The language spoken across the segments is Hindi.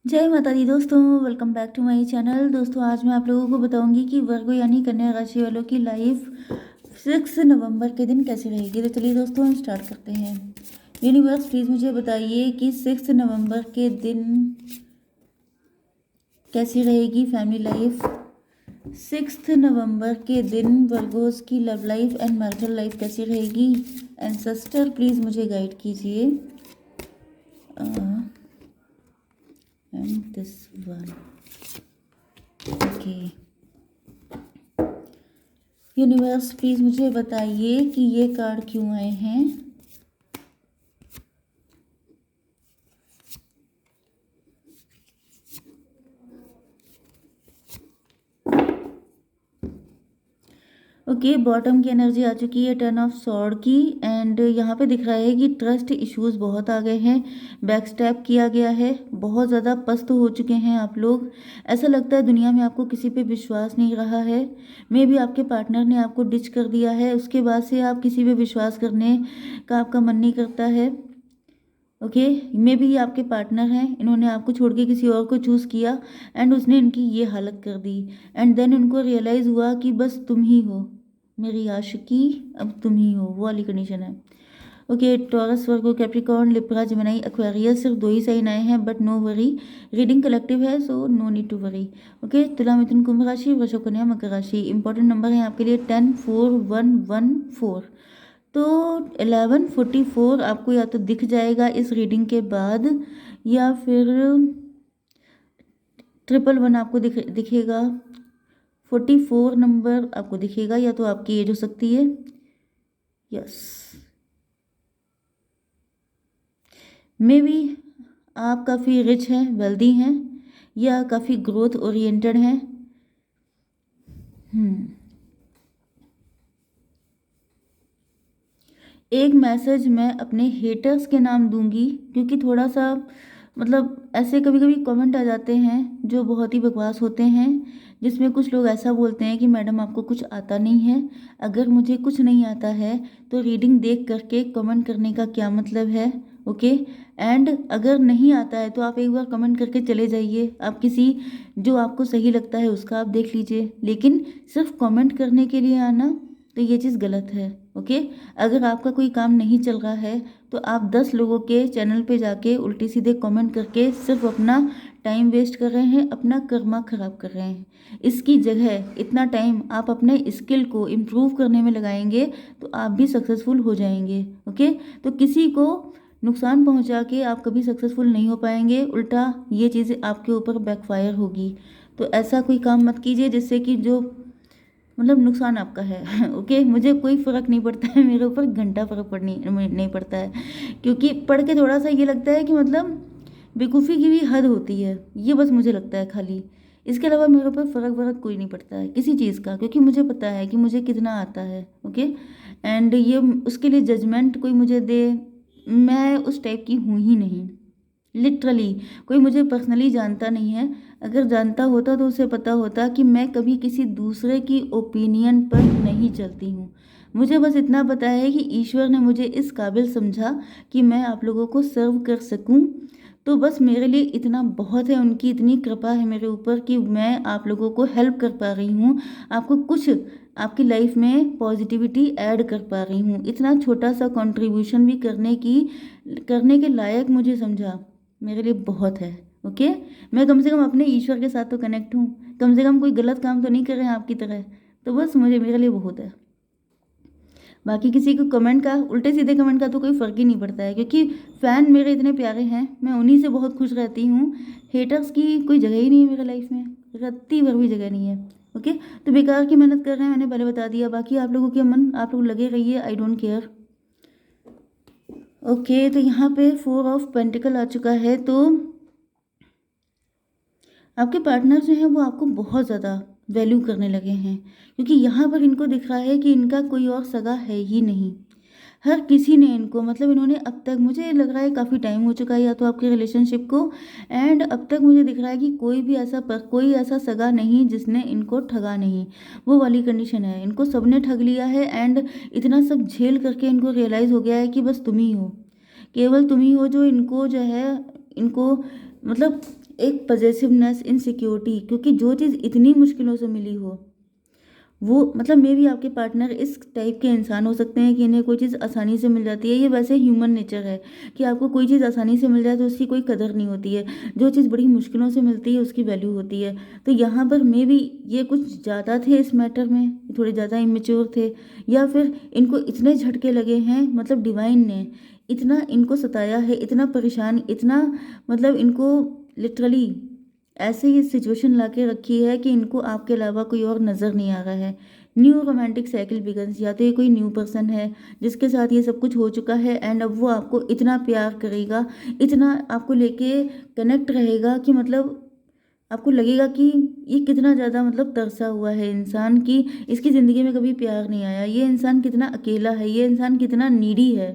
जय माता दी दोस्तों, welcome back to my channel. दोस्तों आज मैं आप लोगों को बताऊंगी कि वर्गो यानी कन्या राशि वालों की लाइफ 6 नवंबर के दिन कैसी रहेगी। तो चलिए दोस्तों हम स्टार्ट करते हैं। यूनिवर्स प्लीज़ मुझे बताइए कि 6 नवंबर के दिन कैसी रहेगी फैमिली लाइफ। 6 नवंबर के दिन वर्गोस की love life and marital life कैसी रहेगी। एंसेस्टर प्लीज़ मुझे गाइड कीजिए। And this one okay. Universe please मुझे बताइए कि ये कार्ड क्यों आए हैं। ओके, बॉटम की एनर्जी आ चुकी है, 10 ऑफ सॉर्ड की। एंड यहाँ पे दिख रहा है कि ट्रस्ट इश्यूज बहुत आ गए हैं, बैक स्टैप किया गया है, बहुत ज़्यादा पस्त हो चुके हैं आप लोग। ऐसा लगता है दुनिया में आपको किसी पे विश्वास नहीं रहा है। मे भी आपके पार्टनर ने आपको डिच कर दिया है, उसके बाद से आप किसी पे विश्वास करने का आपका मन नहीं करता है। ओके, मे भी आपके पार्टनर हैं, इन्होंने आपको छोड़ के किसी और को चूज़ किया एंड उसने इनकी ये हालत कर दी। एंड देन उनको रियलाइज़ हुआ कि बस तुम ही हो मेरी आशिकी, अब तुम ही हो, वो वाली कंडीशन है। Okay, Taurus, Virgo, Capricorn, Libra, Gemini, Aquarius, सिर्फ 2 ही साइन आए हैं, but no worry. Reading collective है, so no need to worry. Okay, तुला, मिथुन, कुंभ राशि, वृषभ, कन्या, मकर राशि। इंपॉर्टेंट नंबर है आपके लिए 10, 4, 1, 1, 4। तो 1144 आपको या तो दिख जाएगा इस रीडिंग के बाद, या फिर 111 आपको दिखेगा। 44 नंबर आपको दिखेगा, या तो आपकी एज हो सकती है। यस, मे बी आप काफ़ी रिच हैं, वेल्दी हैं, या काफ़ी ग्रोथ ओरिएंटेड हैं। एक मैसेज मैं अपने हेटर्स के नाम दूंगी, क्योंकि थोड़ा सा मतलब ऐसे कभी कभी कमेंट आ जाते हैं जो बहुत ही बकवास होते हैं, जिसमें कुछ लोग ऐसा बोलते हैं कि मैडम आपको कुछ आता नहीं है। अगर मुझे कुछ नहीं आता है तो रीडिंग देख करके कमेंट करने का क्या मतलब है। ओके, एंड अगर नहीं आता है तो आप एक बार कमेंट करके चले जाइए, आप किसी जो आपको सही लगता है उसका आप देख लीजिए, लेकिन सिर्फ कमेंट करने के लिए आना तो ये चीज़ गलत है। ओके, अगर आपका कोई काम नहीं चल रहा है तो आप 10 लोगों के चैनल पे जाके उल्टे सीधे कमेंट करके सिर्फ अपना टाइम वेस्ट कर रहे हैं, अपना कर्मा खराब कर रहे हैं। इसकी जगह इतना टाइम आप अपने स्किल को इम्प्रूव करने में लगाएंगे तो आप भी सक्सेसफुल हो जाएंगे। ओके, तो किसी को नुकसान पहुंचा के आप कभी सक्सेसफुल नहीं हो पाएंगे, उल्टा ये चीज़ें आपके ऊपर बैकफायर होगी। तो ऐसा कोई काम मत कीजिए जिससे कि जो मतलब नुकसान आपका है। ओके, मुझे कोई फ़र्क नहीं पड़ता है, मेरे ऊपर घंटा फ़र्क नहीं पड़ता है, क्योंकि पढ़ के थोड़ा सा ये लगता है कि मतलब बेवकूफ़ी की भी हद होती है, ये बस मुझे लगता है खाली। इसके अलावा मेरे ऊपर फ़र्क कोई नहीं पड़ता है किसी चीज़ का, क्योंकि मुझे पता है कि मुझे कितना आता है। ओके, एंड ये उसके लिए जजमेंट कोई मुझे दे, मैं उस टाइप की हूँ ही नहीं। लिटरली कोई मुझे पर्सनली जानता नहीं है, अगर जानता होता तो उसे पता होता कि मैं कभी किसी दूसरे की ओपिनियन पर नहीं चलती हूँ। मुझे बस इतना पता है कि ईश्वर ने मुझे इस काबिल समझा कि मैं आप लोगों को सर्व कर सकूँ, तो बस मेरे लिए इतना बहुत है, उनकी इतनी कृपा है मेरे ऊपर कि मैं आप लोगों को हेल्प कर पा रही हूँ, आपको कुछ आपकी लाइफ में पॉजिटिविटी ऐड कर पा रही हूँ। इतना छोटा सा कंट्रीब्यूशन भी करने के लायक मुझे समझा, मेरे लिए बहुत है। ओके, मैं कम से कम अपने ईश्वर के साथ तो कनेक्ट हूँ, कम से कम कोई गलत काम तो नहीं कर रहे हैं आपकी तरह, तो बस मुझे मेरे लिए बहुत है। बाकी किसी को कमेंट का, उल्टे सीधे कमेंट का तो कोई फ़र्क ही नहीं पड़ता है, क्योंकि फ़ैन मेरे इतने प्यारे हैं, मैं उन्हीं से बहुत खुश रहती हूँ। हेटर्स की कोई जगह ही नहीं है मेरे लाइफ में, रत्ती भर भी जगह नहीं है। ओके, तो बेकार की मेहनत कर रहे हैं, मैंने पहले बता दिया। बाकी आप लोगों के मन, आप लोग लगे रहिए, आई डोंट केयर। ओके, तो यहाँ पे 4 ऑफ पेंटिकल आ चुका है, तो आपके पार्टनर जो हैं वो आपको बहुत ज़्यादा वैल्यू करने लगे हैं, क्योंकि यहाँ पर इनको दिख रहा है कि इनका कोई और सगा है ही नहीं। हर किसी ने इनको, मतलब इन्होंने अब तक, मुझे लग रहा है काफ़ी टाइम हो चुका है या तो आपके रिलेशनशिप को, एंड अब तक मुझे दिख रहा है कि कोई ऐसा सगा नहीं जिसने इनको ठगा नहीं, वो वाली कंडीशन है। इनको सबने ठग लिया है, एंड इतना सब झेल करके इनको रियलाइज़ हो गया है कि बस तुम ही हो, केवल तुम ही हो जो इनको जो है, इनको मतलब एक पजेसिवनेस, इनसिक्योरिटी, क्योंकि जो चीज़ इतनी मुश्किलों से मिली हो वो मतलब मे भी आपके पार्टनर इस टाइप के इंसान हो सकते हैं कि इन्हें कोई चीज़ आसानी से मिल जाती है। ये वैसे ह्यूमन नेचर है कि आपको कोई चीज़ आसानी से मिल जाए तो उसकी कोई कदर नहीं होती है। जो चीज़ बड़ी मुश्किलों से मिलती है उसकी वैल्यू होती है। तो यहाँ पर मे भी ये कुछ ज़्यादा थे इस मैटर में, थोड़े ज़्यादा इमेच्योर थे, या फिर इनको इतने झटके लगे हैं, मतलब डिवाइन ने इतना इनको सताया है, इतना परेशान, इतना मतलब इनको लिटरली ऐसे ही सिचुएशन ला के रखी है कि इनको आपके अलावा कोई और नज़र नहीं आ रहा है। न्यू रोमांटिक साइकिल बिगन्स, या तो ये कोई न्यू पर्सन है जिसके साथ ये सब कुछ हो चुका है एंड अब वो आपको इतना प्यार करेगा, इतना आपको लेके कनेक्ट रहेगा कि मतलब आपको लगेगा कि ये कितना ज़्यादा मतलब तरसा हुआ है इंसान, कि इसकी ज़िंदगी में कभी प्यार नहीं आया, ये इंसान कितना अकेला है, ये इंसान कितना नीडी है,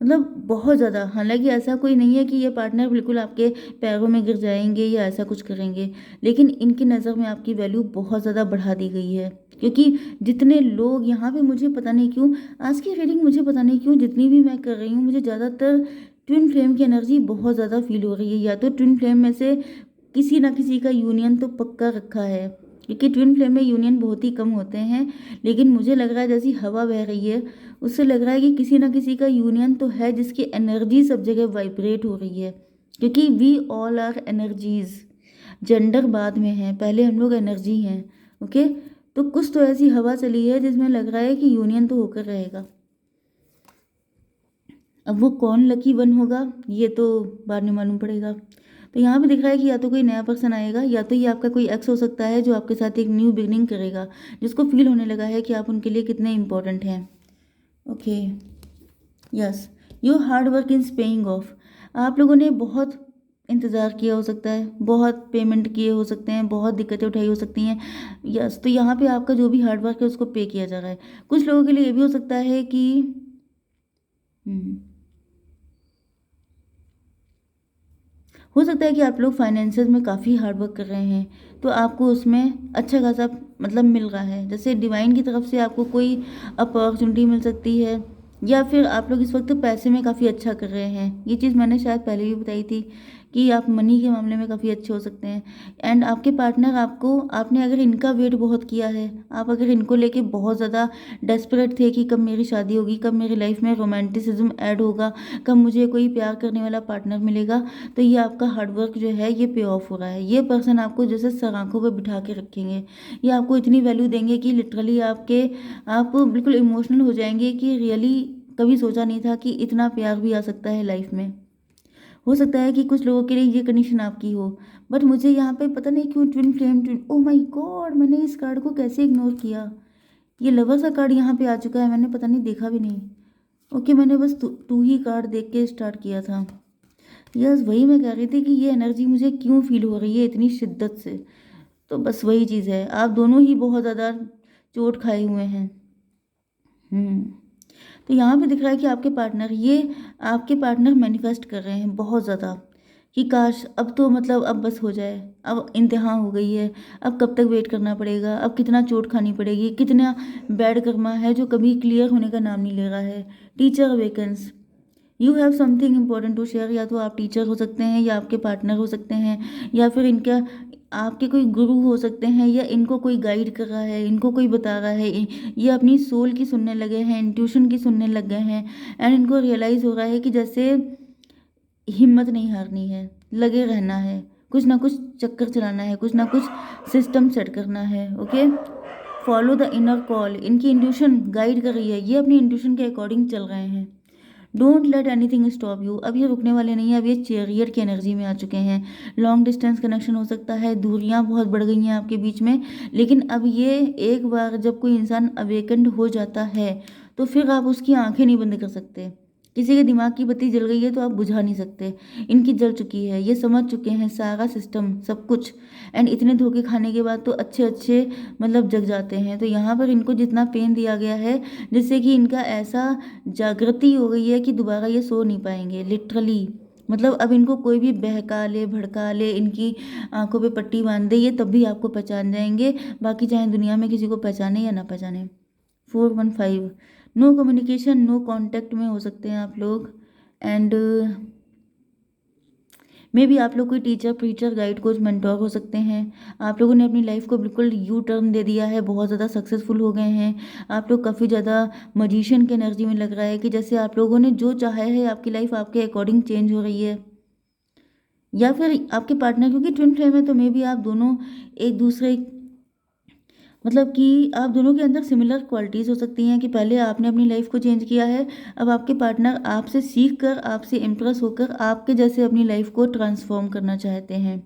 मतलब बहुत ज़्यादा। हालाँकि ऐसा कोई नहीं है कि ये पार्टनर बिल्कुल आपके पैरों में गिर जाएँगे या ऐसा कुछ करेंगे, लेकिन इनकी नज़र में आपकी वैल्यू बहुत ज़्यादा बढ़ा दी गई है। क्योंकि जितने लोग यहाँ पे, मुझे पता नहीं क्यों आज की रीडिंग, मुझे पता नहीं क्यों जितनी भी मैं कर रही हूँ, मुझे ज़्यादातर ट्विन फ्लेम की एनर्जी बहुत ज़्यादा फील हो रही है। या तो ट्विन फ्लेम में से किसी ना किसी का यूनियन तो पक्का रखा है, क्योंकि ट्विन फ्लेम में यूनियन बहुत ही कम होते हैं, लेकिन मुझे लग रहा है जैसी हवा बह रही है उससे लग रहा है कि किसी ना किसी का यूनियन तो है जिसकी एनर्जी सब जगह वाइब्रेट हो रही है। क्योंकि we all are energies, gender बाद में है, पहले हम लोग एनर्जी हैं। ओके, तो कुछ तो ऐसी हवा चली है जिसमें लग रहा है कि यूनियन तो होकर रहेगा। अब वो कौन लकी वन होगा ये तो बाद में मालूम पड़ेगा। तो यहाँ पे दिख रहा है कि या तो कोई नया पर्सन आएगा, या तो ये आपका कोई एक्स हो सकता है जो आपके साथ एक न्यू बिगनिंग करेगा, जिसको फील होने लगा है कि आप उनके लिए कितने इंपॉर्टेंट हैं। Okay, yes, your hard work is paying off. आप लोगों ने बहुत इंतज़ार किया हो सकता है, बहुत पेमेंट किए हो सकते हैं, बहुत दिक्कतें उठाई हो सकती हैं। यस, तो यहाँ पे आपका जो भी हार्ड वर्क है उसको पे किया जा रहा है। कुछ लोगों के लिए ये भी हो सकता है कि हम्म, हो सकता है कि आप लोग फाइनेंसेस में काफ़ी हार्ड वर्क कर रहे हैं, तो आपको उसमें अच्छा खासा मतलब मिल रहा है। जैसे डिवाइन की तरफ से आपको कोई अपॉर्चुनिटी मिल सकती है, या फिर आप लोग इस वक्त पैसे में काफ़ी अच्छा कर रहे हैं। ये चीज़ मैंने शायद पहले भी बताई थी कि आप मनी के मामले में काफ़ी अच्छे हो सकते हैं। एंड आपके पार्टनर आपको, आपने अगर इनका वेट बहुत किया है, आप अगर इनको लेके बहुत ज़्यादा डेस्परेट थे कि कब मेरी शादी होगी, कब मेरी लाइफ में रोमांटिसिज्म ऐड होगा, कब मुझे कोई प्यार करने वाला पार्टनर मिलेगा, तो ये आपका हार्डवर्क जो है ये पे ऑफ हो रहा है। ये पर्सन आपको जैसे सर आंखों पर बिठा के रखेंगे, ये आपको इतनी वैल्यू देंगे कि लिटरली आप बिल्कुल इमोशनल हो जाएंगे कि रियली कभी सोचा नहीं था कि इतना प्यार भी आ सकता है लाइफ में। हो सकता है कि कुछ लोगों के लिए ये कंडीशन आपकी हो, बट मुझे यहाँ पे पता नहीं क्यों twin flame, twin, oh my God, मैंने इस कार्ड को कैसे इग्नोर किया। ये लवर्स का कार्ड यहाँ पे आ चुका है, मैंने पता नहीं देखा भी नहीं। ओके, मैंने बस टू ही कार्ड देख के स्टार्ट किया था। यस, वही मैं कह रही थी कि ये एनर्जी मुझे क्यों फील हो रही है इतनी शिद्दत से। तो बस वही चीज़ है, आप दोनों ही बहुत ज़्यादा चोट खाए हुए हैं। हम्म, तो यहाँ पे दिख रहा है कि आपके पार्टनर मैनिफेस्ट कर रहे हैं बहुत ज़्यादा कि काश अब तो मतलब अब बस हो जाए, अब इंतहा हो गई है, अब कब तक वेट करना पड़ेगा, अब कितना चोट खानी पड़ेगी, कितना बैड कर्मा है जो कभी क्लियर होने का नाम नहीं ले रहा है। Teacher awakens, you have something important to share. या तो आप टीचर हो सकते हैं, या आपके पार्टनर हो सकते हैं, या फिर इनका आपके कोई गुरु हो सकते हैं, या इनको कोई गाइड कर रहा है, इनको कोई बता रहा है। ये अपनी सोल की सुनने लगे हैं, इंट्यूशन की सुनने लग गए हैं, एंड इनको रियलाइज़ हो रहा है कि जैसे हिम्मत नहीं हारनी है, लगे रहना है, कुछ ना कुछ चक्कर चलाना है, कुछ ना कुछ सिस्टम सेट करना है। Okay, follow the inner call, इनकी इंट्यूशन गाइड कर रही है, ये अपनी इंट्यूशन के अकॉर्डिंग चल रहे हैं। Don't let anything stop you, अब ये रुकने वाले नहीं है, अब ये चेरियर की एनर्जी में आ चुके हैं। लॉन्ग डिस्टेंस कनेक्शन हो सकता है, दूरियां बहुत बढ़ गई हैं आपके बीच में, लेकिन अब ये एक बार जब कोई इंसान अवेकेंड हो जाता है तो फिर आप उसकी आंखें नहीं बंद कर सकते। किसी के दिमाग की बत्ती जल गई है तो आप बुझा नहीं सकते, इनकी जल चुकी है, ये समझ चुके हैं सारा सिस्टम सब कुछ। एंड इतने धोखे खाने के बाद तो अच्छे अच्छे मतलब जग जाते हैं। तो यहाँ पर इनको जितना पेन दिया गया है, जिससे कि इनका ऐसा जागृति हो गई है कि दोबारा ये सो नहीं पाएंगे लिटरली। मतलब अब इनको कोई भी बहका ले भड़का ले, इनकी आंखों पे पट्टी बांध दे, ये तब भी आपको पहचान जाएंगे, बाकी चाहे दुनिया में किसी को पहचाने या ना पहचाने। 415, नो कम्युनिकेशन नो कांटेक्ट में हो सकते हैं आप लोग। एंड मे बी आप लोग कोई teacher, preacher, guide, coach, mentor हो सकते हैं। आप लोगों ने अपनी लाइफ को बिल्कुल यू टर्न दे दिया है, बहुत ज़्यादा सक्सेसफुल हो गए हैं। आप लोग काफ़ी ज़्यादा मजिशियन की एनर्जी में लग रहा है कि जैसे आप लोगों ने जो चाहा है आपकी लाइफ आपके अकॉर्डिंग चेंज हो रही है। या फिर आपके पार्टनर, क्योंकि ट्विन फ्लेम है तो मे बी आप दोनों एक दूसरे, मतलब कि आप दोनों के अंदर सिमिलर क्वालिटीज़ हो सकती हैं कि पहले आपने अपनी लाइफ को चेंज किया है, अब आपके पार्टनर आपसे सीख कर, आपसे इम्प्रेस होकर आपके जैसे अपनी लाइफ को ट्रांसफॉर्म करना चाहते हैं।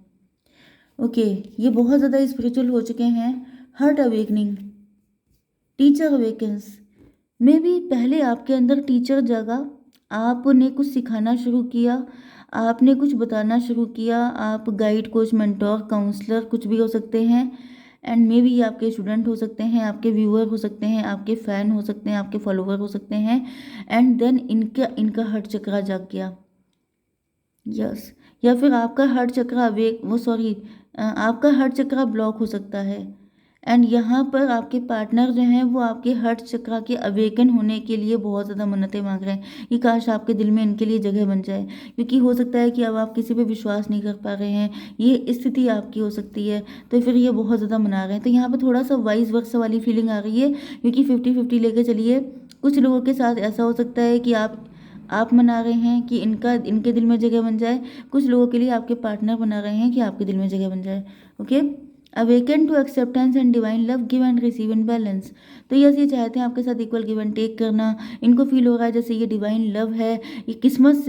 ओके, ये बहुत ज़्यादा स्पिरिचुअल हो चुके हैं। Heart awakening, teacher awakens, may be पहले आपके अंदर टीचर जगा, आपने कुछ सिखाना शुरू किया, आपने कुछ बताना शुरू किया, आप गाइड, कोच, मेंटोर, काउंसलर कुछ भी हो सकते हैं। एंड मे बी आपके स्टूडेंट हो सकते हैं, आपके व्यूअर हो सकते हैं, आपके फ़ैन हो सकते हैं, आपके फॉलोवर हो सकते हैं। एंड देन इनका इनका हार्ट चक्र जाग गया। यस, या फिर आपका हार्ट चक्र अवेक, वो सॉरी, आपका हार्ट चक्र ब्लॉक हो सकता है। एंड यहाँ पर आपके पार्टनर जो हैं वो आपके हार्ट चक्र के अवेकन होने के लिए बहुत ज़्यादा मन्नतें मांग रहे हैं कि काश आपके दिल में इनके लिए जगह बन जाए, क्योंकि हो सकता है कि अब आप किसी पे विश्वास नहीं कर पा रहे हैं, ये स्थिति आपकी हो सकती है, तो फिर ये बहुत ज़्यादा मना रहे हैं। तो यहाँ पर थोड़ा सा वाइस वर्सा वाली फीलिंग आ रही है, क्योंकि 50-50 लेके चलिए। कुछ लोगों के साथ ऐसा हो सकता है कि आप मना रहे हैं कि इनके दिल में जगह बन जाए, कुछ लोगों के लिए आपके पार्टनर बना रहे हैं कि आपके दिल में जगह बन जाए। Okay, awaken to acceptance and divine love, give and receive in balance. तो यस, ये चाहते हैं आपके साथ इक्वल गिव एंड टेक करना। इनको फील हो रहा है जैसे ये डिवाइन लव है, ये किस्मत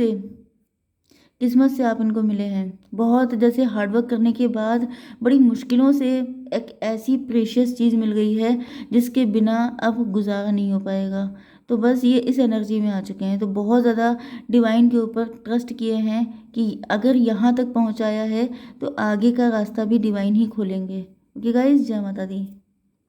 से आप इनको मिले हैं। बहुत जैसे हार्डवर्क करने के बाद बड़ी मुश्किलों से एक ऐसी प्रेशियस चीज़ मिल गई है जिसके बिना अब गुजारा नहीं हो पाएगा। तो बस ये इस एनर्जी में आ चुके हैं, तो बहुत ज़्यादा डिवाइन के ऊपर ट्रस्ट किए हैं कि अगर यहाँ तक पहुँचाया है तो आगे का रास्ता भी डिवाइन ही खोलेंगे। ओके गाइस, जय माता दी।